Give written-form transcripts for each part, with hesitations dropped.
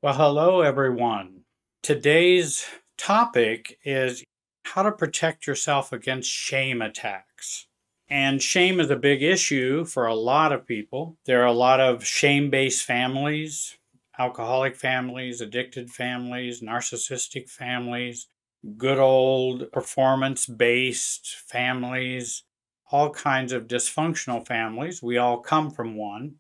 Well, hello, everyone. Today's topic is how to protect yourself against shame attacks. And shame is a big issue for a lot of people. There are a lot of shame-based families, alcoholic families, addicted families, narcissistic families, good old performance-based families, all kinds of dysfunctional families. We all come from one.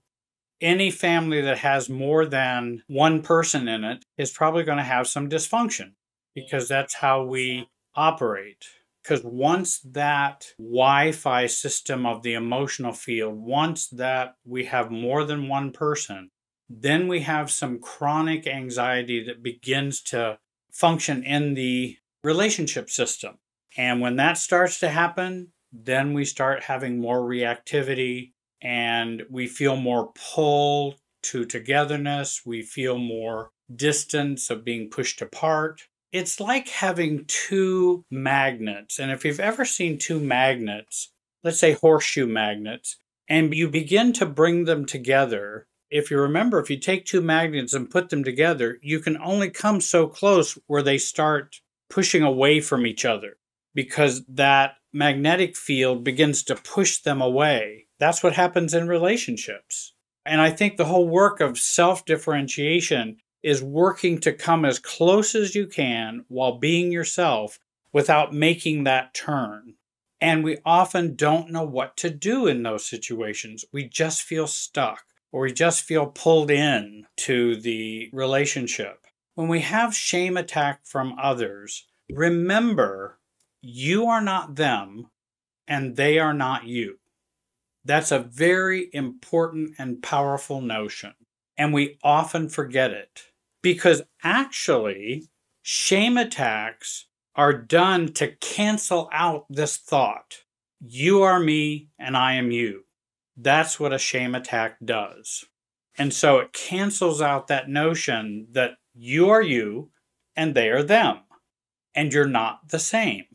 Any family that has more than one person in it is probably going to have some dysfunction because that's how we operate. Because once that Wi-Fi system of the emotional field, once that we have more than one person, then we have some chronic anxiety that begins to function in the relationship system. And when that starts to happen, then we start having more reactivity, and we feel more pull to togetherness. We feel more distance of being pushed apart. It's like having two magnets. And if you've ever seen two magnets, let's say horseshoe magnets, and you begin to bring them together, if you remember, if you take two magnets and put them together, you can only come so close where they start pushing away from each other because that magnetic field begins to push them away. That's what happens in relationships. And I think the whole work of self-differentiation is working to come as close as you can while being yourself without making that turn. And we often don't know what to do in those situations. We just feel stuck, or we just feel pulled in to the relationship. When we have shame attack from others, remember, you are not them and they are not you. That's a very important and powerful notion. And we often forget it because actually shame attacks are done to cancel out this thought. You are me and I am you. That's what a shame attack does. And so it cancels out that notion that you are you and they are them. And you're not the same.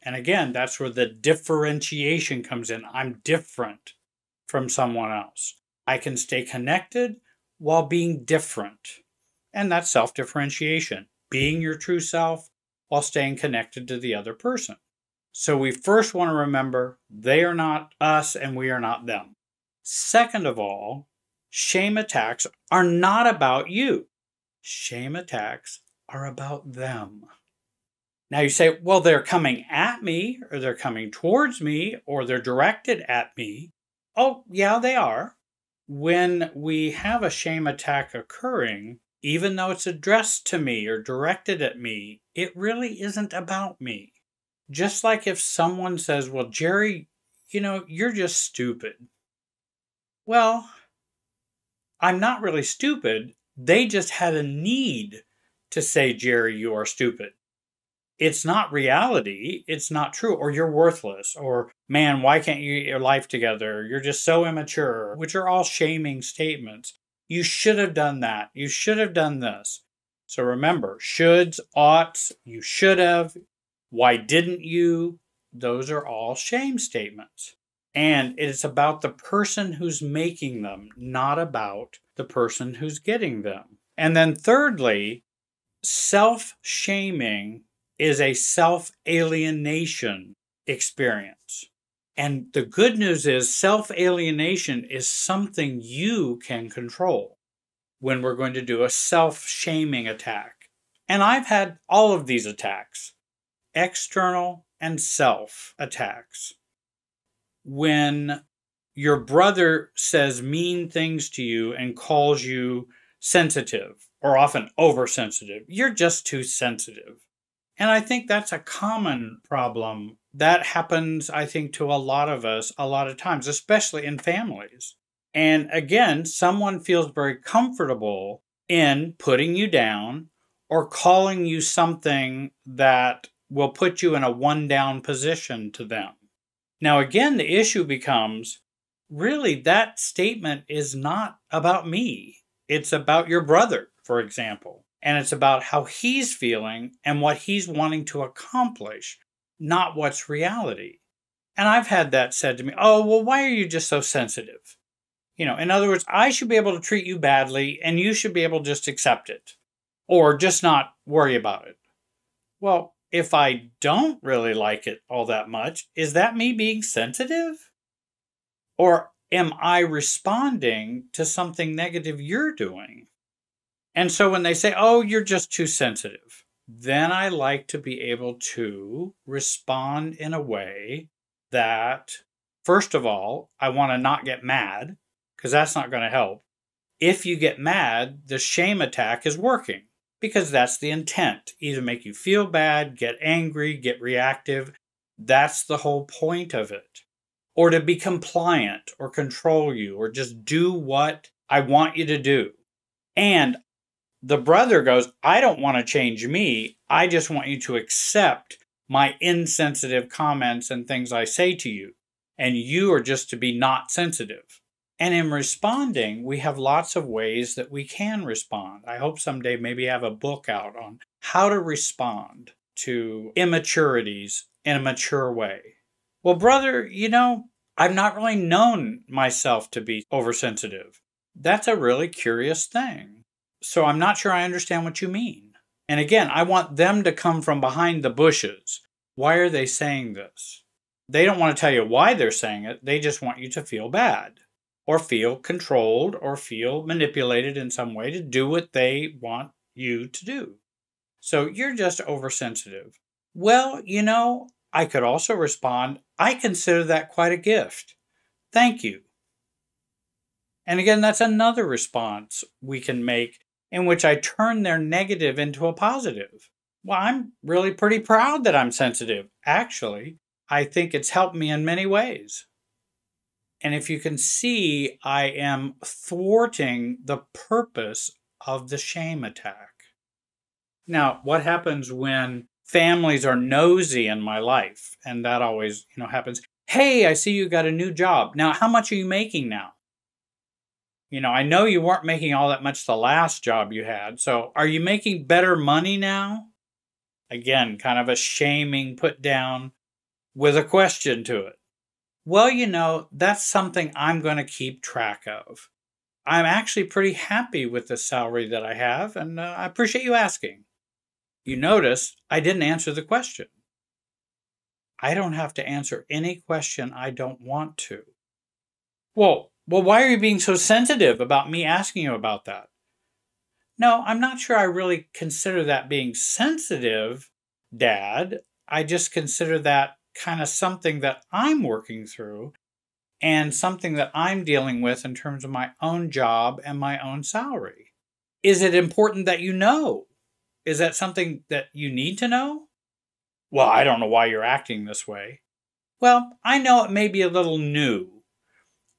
And again, that's where the differentiation comes in. I'm different from someone else. I can stay connected while being different. And that's self-differentiation, being your true self while staying connected to the other person. So we first want to remember they are not us and we are not them. Second of all, shame attacks are not about you. Shame attacks are about them. Now you say, well, they're coming at me, or they're coming towards me, or they're directed at me. Oh, yeah, they are. When we have a shame attack occurring, even though it's addressed to me or directed at me, it really isn't about me. Just like if someone says, well, Jerry, you're just stupid. Well, I'm not really stupid. They just had a need to say, Jerry, you are stupid. It's not reality. It's not true. Or you're worthless. Or, man, why can't you get your life together? You're just so immature, which are all shaming statements. You should have done that. You should have done this. So remember, shoulds, oughts, you should have. Why didn't you? Those are all shame statements. And it's about the person who's making them, not about the person who's getting them. And then thirdly, self-shaming is a self-alienation experience. And the good news is self-alienation is something you can control when we're going to do a self-shaming attack. And I've had all of these attacks, external and self attacks. When your brother says mean things to you and calls you sensitive, or often oversensitive, you're just too sensitive. And I think that's a common problem that happens, I think, to a lot of us a lot of times, especially in families. And again, someone feels very comfortable in putting you down or calling you something that will put you in a one-down position to them. Now, again, the issue becomes, really, that statement is not about me. It's about your brother, for example. And it's about how he's feeling and what he's wanting to accomplish, not what's reality. And I've had that said to me, oh, well, why are you just so sensitive? In other words, I should be able to treat you badly and you should be able to just accept it. or just not worry about it. Well, if I don't really like it all that much, is that me being sensitive? Or am I responding to something negative you're doing? And so when they say, oh, you're just too sensitive, then I like to be able to respond in a way that, first of all, I want to not get mad, because that's not going to help. If you get mad, the shame attack is working, because that's the intent. Either make you feel bad, get angry, get reactive. That's the whole point of it. Or to be compliant or control you or just do what I want you to do. And the brother goes, I don't want to change me. I just want you to accept my insensitive comments and things I say to you. And you are just to be not sensitive. And in responding, we have lots of ways that we can respond. I hope someday maybe have a book out on how to respond to immaturities in a mature way. Well, brother, I've not really known myself to be oversensitive. That's a really curious thing. So I'm not sure I understand what you mean. And again, I want them to come from behind the bushes. Why are they saying this? They don't want to tell you why they're saying it. They just want you to feel bad or feel controlled or feel manipulated in some way to do what they want you to do. So you're just oversensitive. Well, I could also respond, I consider that quite a gift. Thank you. And again, that's another response we can make in which I turn their negative into a positive. Well, I'm really pretty proud that I'm sensitive. Actually, I think it's helped me in many ways. And if you can see, I am thwarting the purpose of the shame attack. Now, what happens when families are nosy in my life? And that always, happens. Hey, I see you got a new job. Now, how much are you making now? I know you weren't making all that much the last job you had. So are you making better money now? Again, kind of a shaming put down with a question to it. Well, that's something I'm going to keep track of. I'm actually pretty happy with the salary that I have, and I appreciate you asking. You notice I didn't answer the question. I don't have to answer any question I don't want to. Well, why are you being so sensitive about me asking you about that? No, I'm not sure I really consider that being sensitive, Dad. I just consider that kind of something that I'm working through and something that I'm dealing with in terms of my own job and my own salary. Is it important that you know? Is that something that you need to know? Well, I don't know why you're acting this way. Well, I know it may be a little new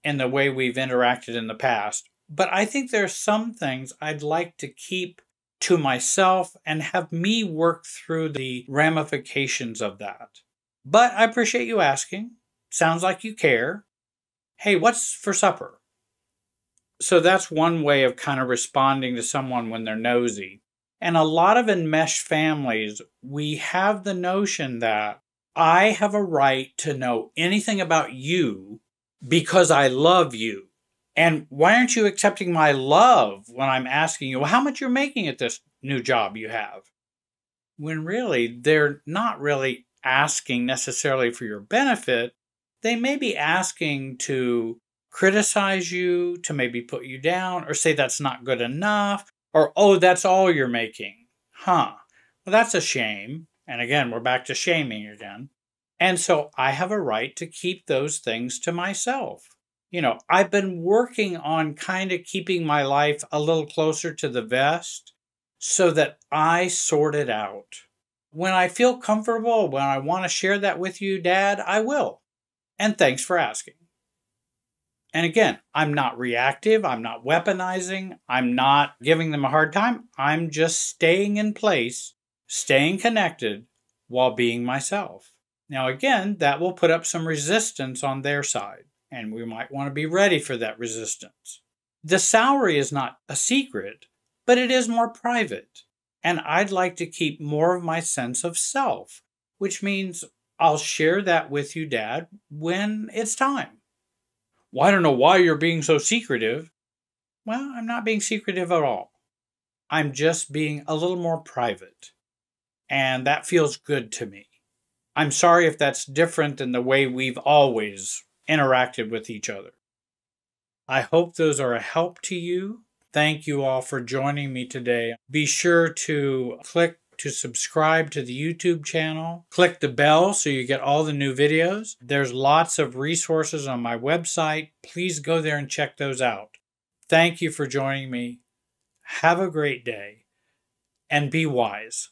in the way we've interacted in the past, but I think there are some things I'd like to keep to myself and have me work through the ramifications of that. But I appreciate you asking. Sounds like you care. Hey, what's for supper? So that's one way of kind of responding to someone when they're nosy. And a lot of enmeshed families, we have the notion that I have a right to know anything about you because I love you. And why aren't you accepting my love when I'm asking you, well, how much you're making at this new job you have? When really, they're not really asking necessarily for your benefit. They may be asking to criticize you, to maybe put you down, or say that's not good enough, or, oh, that's all you're making. Well, that's a shame. And again, we're back to shaming again. And so I have a right to keep those things to myself. I've been working on kind of keeping my life a little closer to the vest so that I sort it out. When I feel comfortable, when I want to share that with you, Dad, I will. And thanks for asking. And again, I'm not reactive. I'm not weaponizing. I'm not giving them a hard time. I'm just staying in place, staying connected while being myself. Now, again, that will put up some resistance on their side, and we might want to be ready for that resistance. The salary is not a secret, but it is more private. And I'd like to keep more of my sense of self, which means I'll share that with you, Dad, when it's time. Well, I don't know why you're being so secretive. Well, I'm not being secretive at all. I'm just being a little more private. And that feels good to me. I'm sorry if that's different than the way we've always interacted with each other. I hope those are a help to you. Thank you all for joining me today. Be sure to click to subscribe to the YouTube channel. Click the bell so you get all the new videos. There's lots of resources on my website. Please go there and check those out. Thank you for joining me. Have a great day and be wise.